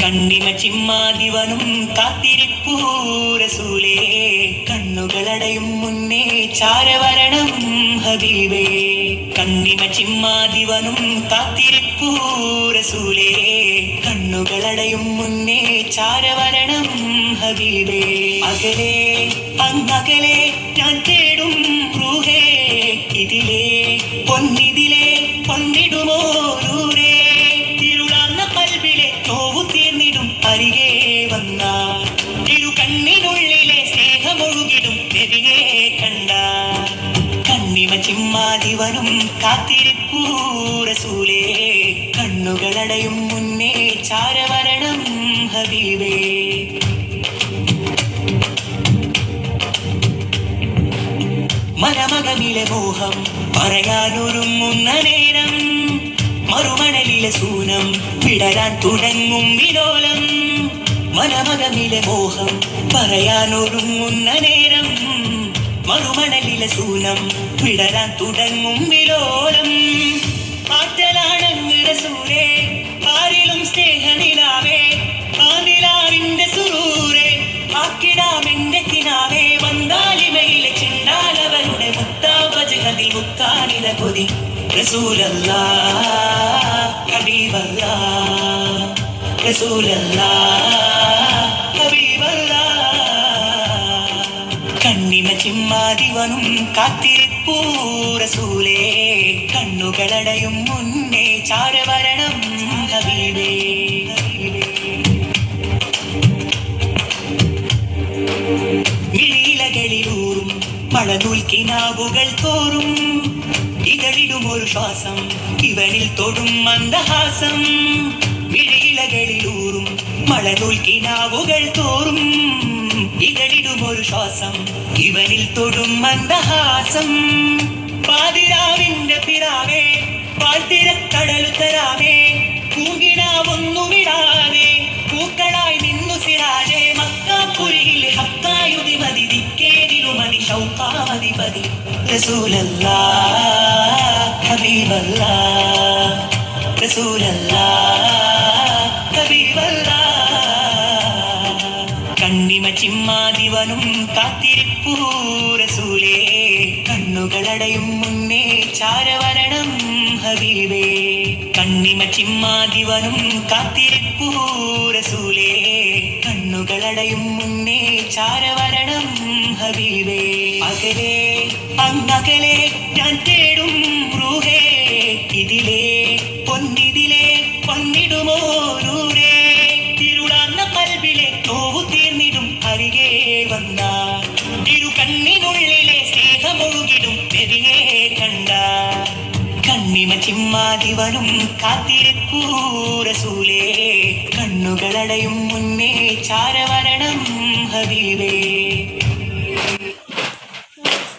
കണ്ണിമ ചിമ്മാതിവനും കാത്തിരിപ്പൂ റസൂലേ, കണ്ണുകളടയും മുന്നേ ചാരവരണം ഹബീബേ. കണ്ണിമ ചിമ്മാതിവനും കാത്തിരിപ്പൂ റസൂലേ, കണ്ണുകളടയും മുന്നേ ചാരവരണം ഹബീബേ. അകലെ അങ്ങകലെ ഞാൻ തേടും റൂഹേ, ഇതിലേ പൊന്നിതിലേ പൊന്നിടുമോ നൂറേ. ഇരുളാർന്ന കൽബിലെ നോവു തീർന്നിടും അരികെ വന്ന, ഇരു കണ്ണിനുള്ളിലെ സ്നേഹമൊഴുകിടും നബിയെ കണ്ട. കണ്ണിമ ചിമ്മാതിവനും കാത്തിരിപ്പൂ റസൂലേ, കണ്ണുകളടയും മുന്നേ ചാരവരണം ഹബീബേ. മനമകമിലെ മോഹം പറയാനൊരുങ്ങുന്ന നേരം, മറുമണലിലെ സൂനം വിടരാൻ തുടങ്ങും വിലോലം. മനമകമിലെ മോഹം പറയാനൊരുങ്ങുന്ന നേരം, മറുമണലിലെ സൂനം വിടരാൻ തുടങ്ങും വിലോലം. ആറ്റലാണങ്ങ് റസൂലേ, ആരിലും സ്നേഹനിലാവേ, ആ നിലാവിന്റെ സുറൂരേ, ആക്കിടാമെന്റെ കിനാവേ. വന്താലിമയിലെ ചിണ്ടാലവരുടെ മുത്താവജകതിൽ മുത്താനിത കൊതി റസൂലല്ലാഹ് ഹബീബല്ലാഹ്, റസൂലല്ലാഹ് ഹബീബല്ലാഹ്. കണ്ണിമ ചിമ്മാതിവനും കാത്തിരിപ്പൂ റസൂലേ, കണ്ണുകളടയും മുന്നേ ചാരവരണം ഹബീബേ. മിഴിയിലകളിലൂറും മഴനൂൽക്കിനാവുകൾ തോറും, ഇതളിടുമൊരു ശ്വാസം ഇവനിൽ തൊടും മന്ദഹാസം. മിഴിയിലകളിലൂറും മഴനൂൽക്കിനാവുകൾ തോറും, ഇതളിടുമൊരു ശ്വാസം ഇവനിൽ തൊടും മന്ദഹാസം. പാതിരാവിന്റെ പിറാവേ, പാഴ്ത്തിരക്കടലുത്തരാവേ, പൂങ്കിനാവൊന്നു വിടാതെ പൂക്കളായി നിന്നു സിറാജേ. മക്കാപ്പുരിയിൽ ഹക്കായുതി മതി, ദിക്കേതിലുമതി ഷൗക്കാമതിപതി റസൂലല്ലാഹ് ഹബീബല്ലാഹ്, റസൂലല്ലാഹ് ഹബീബല്ലാഹ്. കണ്ണിമ ചിമ്മാതിവനും കാത്തിരിപ്പൂ റസൂലേ, കണ്ണുകളടയും മുന്നേ ചാരവരണം ഹബീബേ. കണ്ണിമ ചിമ്മാതിവനും കാത്തിരിപ്പൂ റസൂലേ, കണ്ണുകളടയും മുന്നേ ചാരവരണം ഹബീബേ. അകലെ അങ്ങകലെ ഞാൻ തേടും റൂഹേ, ഇതിലേ പൊന്നിതിലേ പൊന്നിടുമോ നൂറേ. ഇരുളാർന്ന കൽബിലെ നോവു തീർന്നിടും അരികെ വന്ന, ഇരു കണ്ണിനുള്ളിലെ സ്നേഹമൊഴുകിടും നബിയെ കണ്ട. കണ്ണിമ ചിമ്മാതിവനും കാത്തിരിപ്പൂ റസൂലേ, കണ്ണുകളടയും മുന്നേ ചാരവരണം ഹബീബേ.